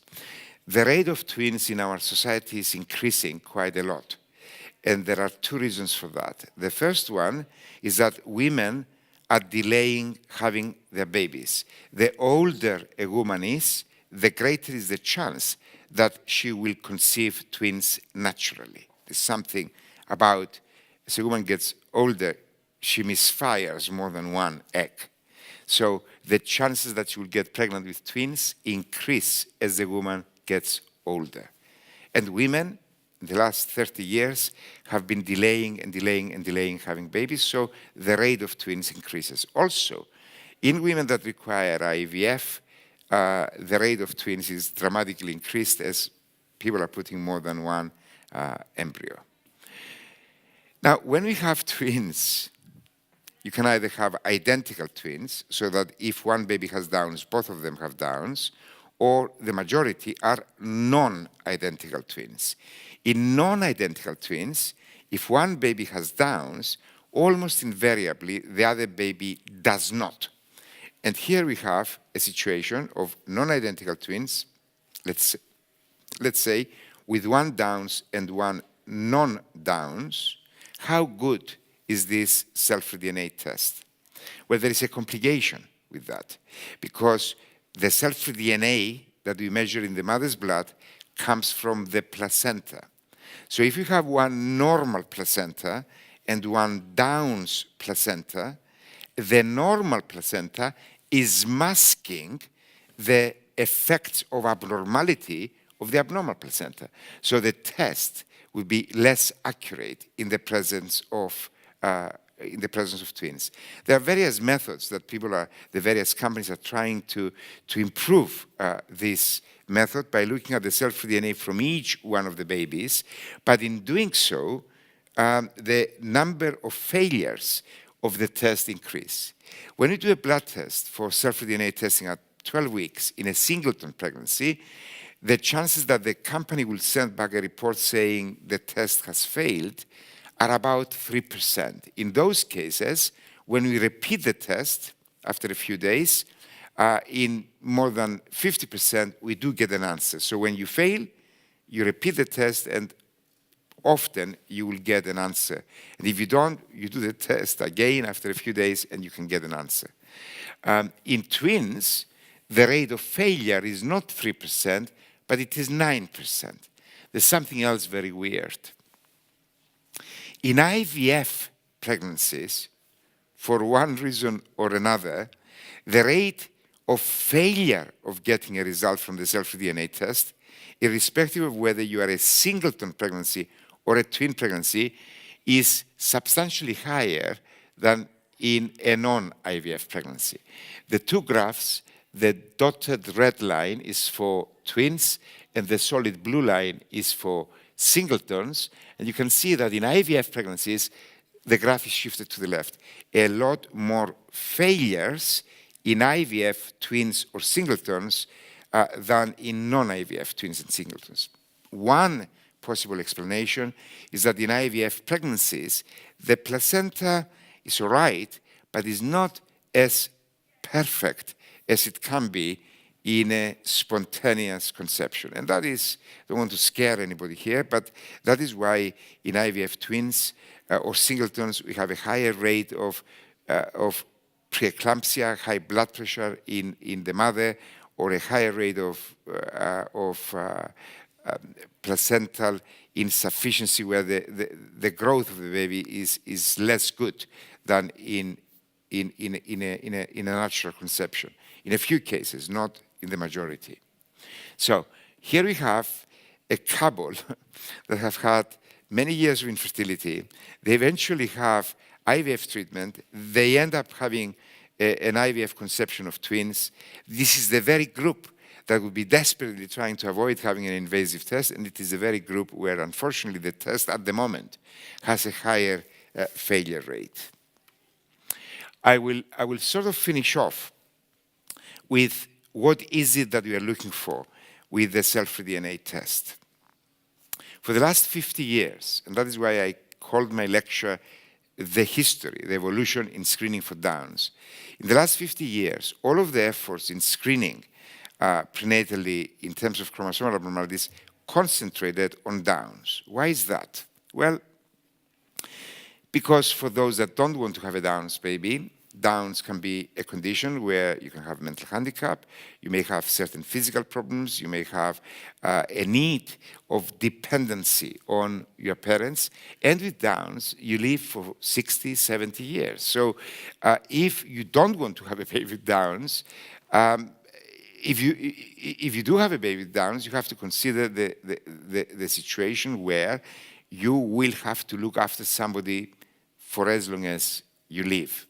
The rate of twins in our society is increasing quite a lot. And there are two reasons for that. The first one is that women are delaying having their babies. The older a woman is, the greater is the chance that she will conceive twins naturally. There's something about, as a woman gets older, she misfires more than one egg. So the chances that she will get pregnant with twins increase as the woman gets older. And women, in the last 30 years, have been delaying and delaying and delaying having babies, so the rate of twins increases. Also, in women that require IVF, the rate of twins is dramatically increased as people are putting more than one embryo. Now, when we have twins, you can either have identical twins, so that if one baby has Downs, both of them have Downs, or the majority are non-identical twins. In non-identical twins, if one baby has Downs, almost invariably the other baby does not. And here we have a situation of non-identical twins, let's say, with one Downs and one non-Downs. How good is this cell-free DNA test? Well, there is a complication with that, because the cell-free DNA that we measure in the mother's blood comes from the placenta. So if you have one normal placenta and one Downs placenta, the normal placenta is masking the effects of abnormality of the abnormal placenta. So the test will be less accurate in the presence of twins. There are various methods that the various companies are trying to improve this method by looking at the cell-free DNA from each one of the babies. But in doing so, the number of failures of the test increase. When you do a blood test for cell-free DNA testing at 12 weeks in a singleton pregnancy, the chances that the company will send back a report saying the test has failed are about 3%. In those cases, when we repeat the test after a few days, in more than 50%, we do get an answer. So when you fail, you repeat the test, and often you will get an answer. And if you don't, you do the test again after a few days, and you can get an answer. In twins, the rate of failure is not 3%, but it is 9%. There's something else very weird. In IVF pregnancies, for one reason or another, the rate of failure of getting a result from the cell-free DNA test, irrespective of whether you are a singleton pregnancy or a twin pregnancy, is substantially higher than in a non-IVF pregnancy. The two graphs, the dotted red line is for twins, and the solid blue line is for singletons, and you can see that in IVF pregnancies, the graph is shifted to the left. A lot more failures in IVF twins or singletons than in non-IVF twins and singletons. One possible explanation is that in IVF pregnancies, the placenta is all right, but is not as perfect as it can be in a spontaneous conception. And that is, I don't want to scare anybody here, but that is why in IVF twins or singletons, we have a higher rate of preeclampsia, high blood pressure in the mother, or a higher rate of placental insufficiency, where the growth of the baby is less good than in a natural conception. In a few cases, not in the majority. So here we have a couple that have had many years of infertility. They eventually have IVF treatment. They end up having an IVF conception of twins. This is the very group that would be desperately trying to avoid having an invasive test, and it is the very group where, unfortunately, the test at the moment has a higher failure rate. I will sort of finish off with what is it that we are looking for with the cell-free DNA test. For the last 50 years, and that is why I called my lecture The History, the Evolution in Screening for Downs. In the last 50 years, all of the efforts in screening prenatally in terms of chromosomal abnormalities concentrated on Downs. Why is that? Well, because for those that don't want to have a Downs baby, Downs can be a condition where you can have mental handicap, you may have certain physical problems, you may have a need of dependency on your parents, and with Downs, you live for 60, 70 years. So if you don't want to have a baby with Downs, if you do have a baby with Downs, you have to consider the situation where you will have to look after somebody for as long as you live.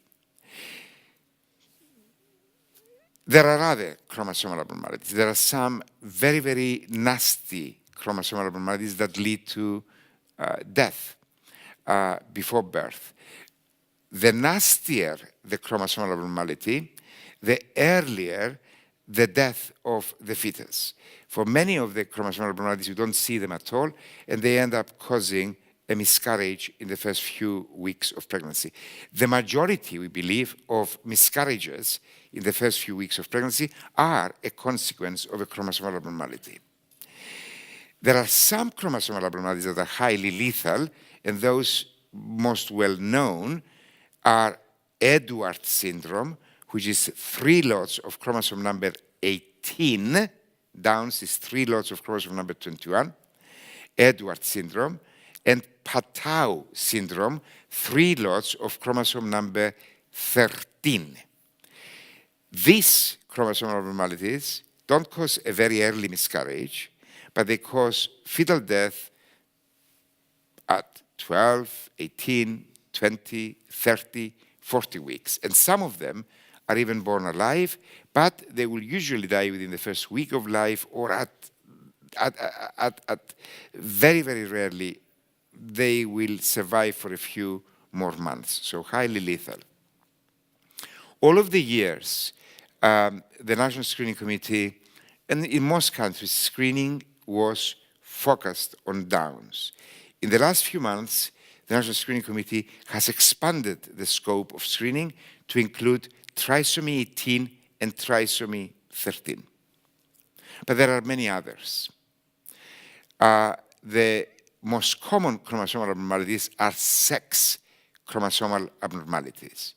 There are other chromosomal abnormalities. There are some very, very nasty chromosomal abnormalities that lead to death before birth. The nastier the chromosomal abnormality, the earlier the death of the fetus. For many of the chromosomal abnormalities, you don't see them at all, and they end up causing a miscarriage in the first few weeks of pregnancy. The majority, we believe, of miscarriages in the first few weeks of pregnancy are a consequence of a chromosomal abnormality. There are some chromosomal abnormalities that are highly lethal, and those most well known are Edwards syndrome, which is 3 lots of chromosome number 18. Downs is 3 lots of chromosome number 21. Edwards syndrome. And Patau syndrome, 3 lots of chromosome number 13. These chromosomal abnormalities don't cause a very early miscarriage, but they cause fetal death at 12, 18, 20, 30, 40 weeks. And some of them are even born alive, but they will usually die within the first week of life, or at very, very rarely, they will survive for a few more months, so highly lethal. All of the years, the National Screening Committee, and in most countries, screening was focused on Downs. In the last few months, the National Screening Committee has expanded the scope of screening to include trisomy 18 and trisomy 13. But there are many others. The most common chromosomal abnormalities are sex chromosomal abnormalities.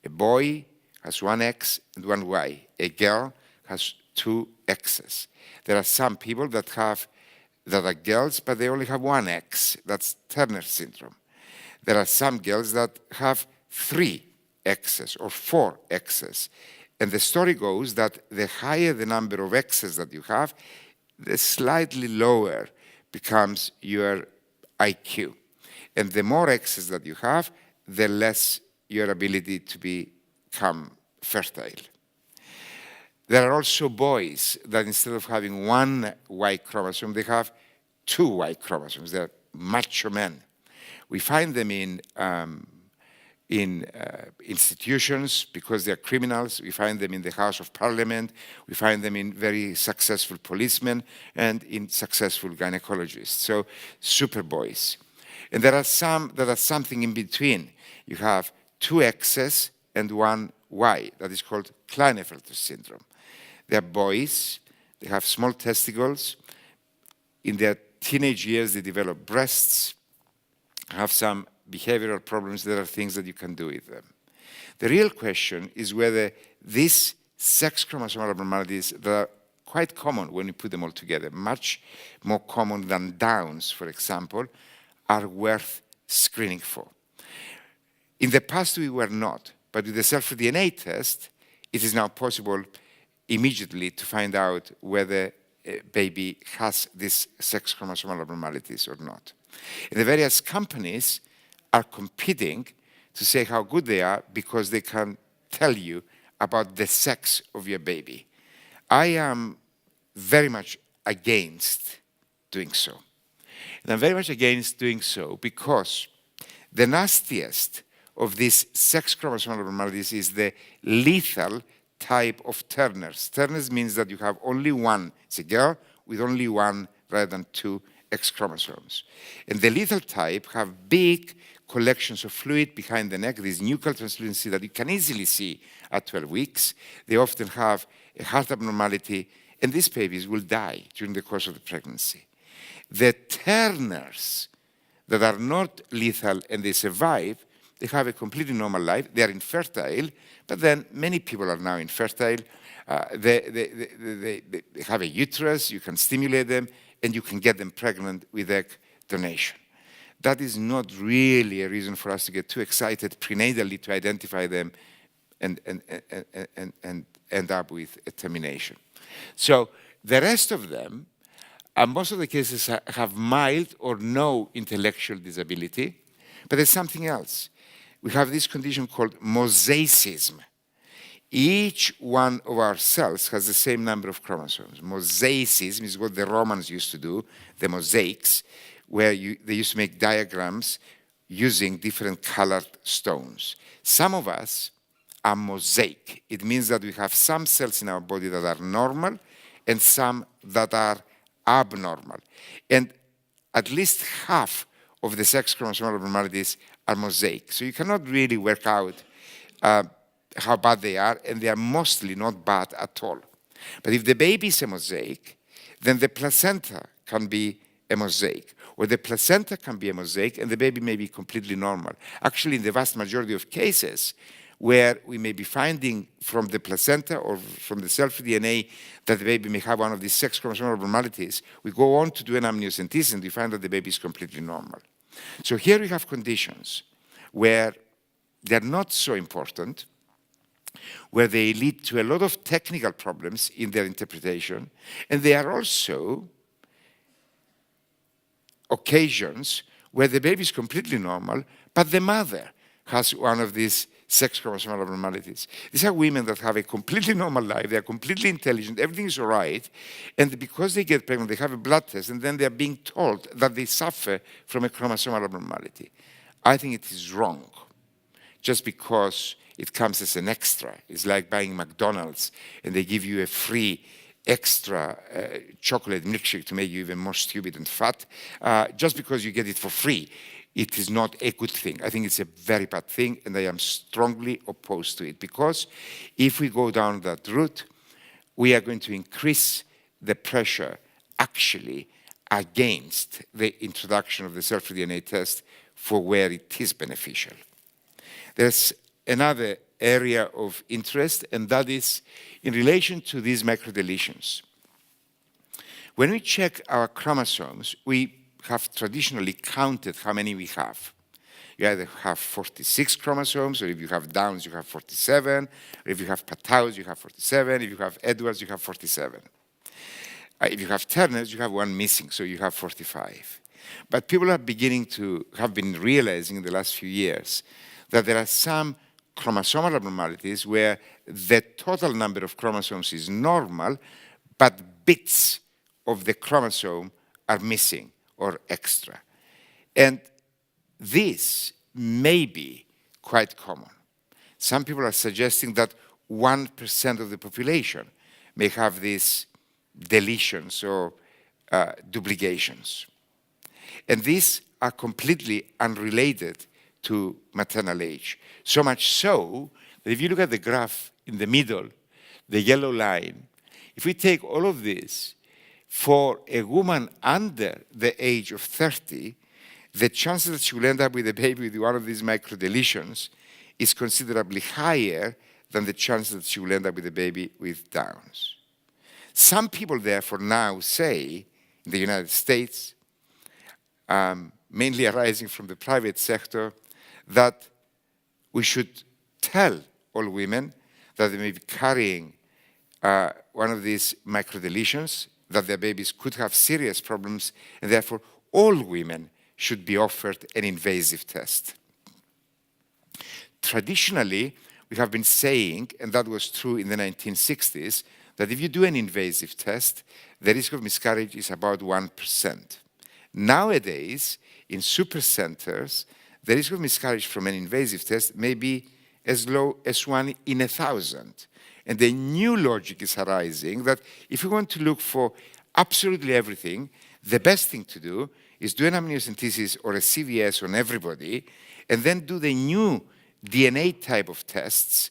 A boy has 1 X and 1 Y. A girl has 2 X's. There are some people that are girls, but they only have 1 X. That's Turner syndrome. There are some girls that have 3 X's or 4 X's. And the story goes that the higher the number of X's that you have, the slightly lower becomes your IQ. And the more X's that you have, the less your ability to become fertile. There are also boys that instead of having 1 Y chromosome, they have 2 Y chromosomes. They're macho men. We find them in institutions because they're criminals. We find them in the House of Parliament. We find them in very successful policemen and in successful gynecologists. So super boys. And there are some that are something in between. You have 2 X's and 1 Y. That is called Klinefelter syndrome. They're boys. They have small testicles. In their teenage years, they develop breasts, have some behavioral problems. There are things that you can do with them. The real question is whether these sex chromosomal abnormalities that are quite common when you put them all together, much more common than Downs, for example, are worth screening for. In the past, we were not, but with the cell-free DNA test, it is now possible immediately to find out whether a baby has these sex chromosomal abnormalities or not. And the various companies are competing to say how good they are because they can tell you about the sex of your baby. I am very much against doing so. And I'm very much against doing so because the nastiest of these sex chromosomal abnormalities is the lethal type of Turner's. Turner's means that you have only 1. It's a girl with only 1 rather than 2 X chromosomes. And the lethal type have big collections of fluid behind the neck, this nuchal translucency that you can easily see at 12 weeks. They often have a heart abnormality, and these babies will die during the course of the pregnancy. The Turners that are not lethal and they survive, they have a completely normal life. They are infertile, but then many people are now infertile. They have a uterus, you can stimulate them, and you can get them pregnant with egg donation. That is not really a reason for us to get too excited prenatally to identify them and end up with a termination. So the rest of them, most of the cases have mild or no intellectual disability, but there's something else. We have this condition called mosaicism. Each one of our cells has the same number of chromosomes. Mosaicism is what the Romans used to do, the mosaics, where they used to make diagrams using different colored stones. Some of us are mosaic. It means that we have some cells in our body that are normal and some that are abnormal. And at least half of the sex chromosomal abnormalities are mosaic. So you cannot really work out how bad they are, and they are mostly not bad at all. But if the baby is a mosaic, then the placenta can be a mosaic, or the placenta can be a mosaic and the baby may be completely normal. Actually, in the vast majority of cases where we may be finding from the placenta or from the cell-free DNA that the baby may have one of these sex chromosomal abnormalities, we go on to do an amniocentesis and we find that the baby is completely normal. So here we have conditions where they're not so important, where they lead to a lot of technical problems in their interpretation, and they are also occasions where the baby is completely normal, but the mother has one of these sex chromosomal abnormalities. These are women that have a completely normal life, they are completely intelligent, everything is all right, and because they get pregnant, they have a blood test, and then they are being told that they suffer from a chromosomal abnormality. I think it is wrong, just because it comes as an extra. It's like buying McDonald's, and they give you a free extra chocolate milkshake to make you even more stupid and fat, just because you get it for free. It is not a good thing. I think it's a very bad thing, and I am strongly opposed to it, because if we go down that route, we are going to increase the pressure actually against the introduction of the cell-free DNA test for where it is beneficial. There's another area of interest, and that is in relation to these microdeletions. When we check our chromosomes, we have traditionally counted how many we have. You either have 46 chromosomes, or if you have Downs, you have 47, or if you have Pataus, you have 47, if you have Edwards, you have 47. If you have Turners, you have one missing, so you have 45. But people are beginning to have been realizing in the last few years that there are some chromosomal abnormalities where the total number of chromosomes is normal, but bits of the chromosome are missing or extra. And this may be quite common. Some people are suggesting that 1% of the population may have these deletions or duplications. And these are completely unrelated to maternal age. So much so that if you look at the graph in the middle, the yellow line, if we take all of this, for a woman under the age of 30, the chances that she will end up with a baby with one of these microdeletions is considerably higher than the chances that she will end up with a baby with Downs. Some people, therefore, now say, in the United States, mainly arising from the private sector, that we should tell all women that they may be carrying one of these microdeletions, that their babies could have serious problems, and therefore all women should be offered an invasive test. Traditionally, we have been saying, and that was true in the 1960s, that if you do an invasive test, the risk of miscarriage is about 1%. Nowadays, in supercenters, the risk of miscarriage from an invasive test may be as low as 1 in 1,000. And the new logic is arising that if we want to look for absolutely everything, the best thing to do is do an amniocentesis or a CVS on everybody, and then do the new DNA type of tests,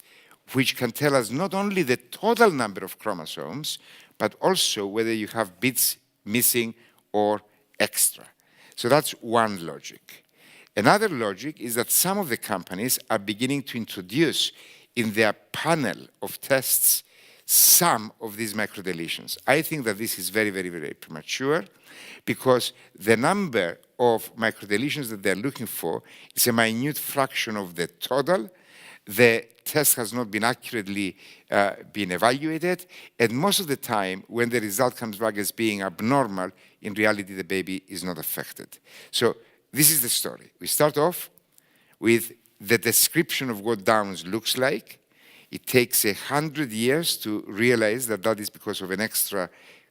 which can tell us not only the total number of chromosomes, but also whether you have bits missing or extra. So that's one logic. Another logic is that some of the companies are beginning to introduce in their panel of tests some of these microdeletions. I think that this is very, very, very premature because the number of microdeletions that they're looking for is a minute fraction of the total. The test has not been accurately been evaluated, and most of the time when the result comes back as being abnormal, in reality the baby is not affected. So this is the story. We start off with the description of what Downs looks like. It takes 100 years to realize that that is because of an extra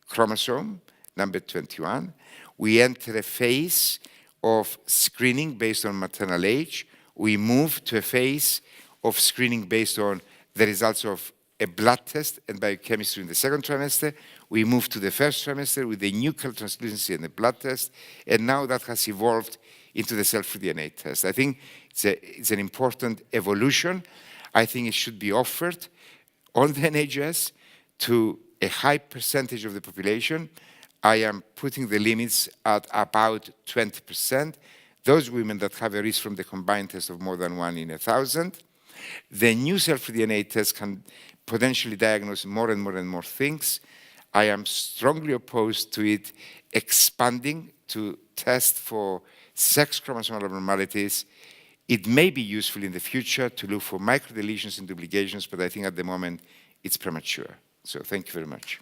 chromosome, number 21. We enter a phase of screening based on maternal age. We move to a phase of screening based on the results of a blood test and biochemistry in the second trimester. We move to the first trimester with the nuchal translucency and the blood test, and now that has evolved into the cell-free DNA test. I think it's an important evolution. I think it should be offered on the NHS to a high percentage of the population. I am putting the limits at about 20%. Those women that have a risk from the combined test of more than 1 in 1,000. The new cell-free DNA test can potentially diagnose more and more and more things. I am strongly opposed to it expanding to test for sex chromosomal abnormalities. It may be useful in the future to look for microdeletions and duplications, but I think at the moment it's premature. So thank you very much.